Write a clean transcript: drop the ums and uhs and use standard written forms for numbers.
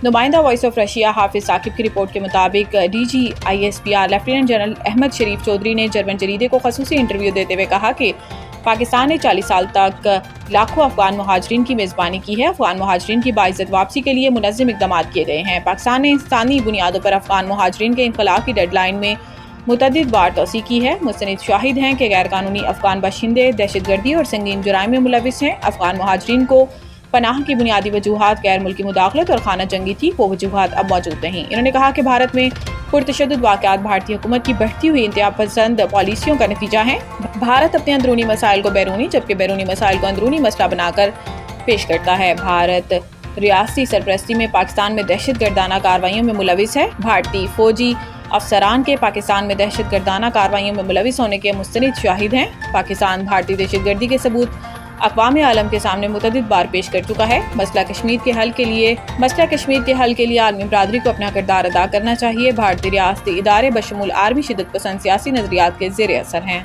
नुमाइंदा voice of Russia हाफिज साकिब की report के मुताबिक DGISPR लेफ्टिनेंट जनरल अहमद शरीफ चौधरी ने जर्मन जरीदे को खसूसी इंटरव्यू देते हुए कहा कि पाकिस्तान ने 40 साल तक लाखों अफगान मुहाजिरीन की मेज़बानी की है। अफगान मुहाजिरीन की बाइज़्ज़त वापसी के लिए मुनज़्ज़म इक़दाम किए गए हैं। पाकिस्तान ने इंसानी बुनियादों पर अफगान मुहाजिरीन के इनक़लाब की डेडलाइन में मुतअद्दिद बार तोसी की है। मुस्तनिद शाहिद हैं कि गैर कानूनी अफगान बाशिंदे दहशतगर्दी और संगीन जुराइम में मुलविस हैं। अफगान मुहाजिरीन को पनाह की बुनियादी वजूहात गैर मुल्की मुदाखलत और खाना जंगी थी, वो वजूहात अब मौजूद नहीं। इन्होंने कहा कि भारत में पुरतशद्दुद वाक़यात भारतीय हुकूमत की बढ़ती हुई इंतहा पसंद पॉलिसियों का नतीजा है। भारत अपने अंदरूनी मसाइल को बैरूनी जबकि बैरूनी मसाइल को अंदरूनी मसला बनाकर पेश करता है। भारत रियासती सरपरस्ती में पाकिस्तान में दहशत गर्दाना कार्रवाइयों में मुलविस है। भारतीय फौजी अफसरान के पाकिस्तान में दहशत गर्दाना कार्रवाइयों में मुलविस होने के मुस्तनिद शाहिद हैं। पाकिस्तान भारतीय दहशत गर्दी के सबूत अक़वाम आलम के सामने मुतअद्दिद बार पेश कर चुका है। मसला कश्मीर के हल के लिए आलमी बरादरी को अपना किरदार अदा करना चाहिए। भारतीय रियासती इदारे बशमूल आर्मी शिद्दत पसंद सियासी नजरियात के ज़ेर असर हैं।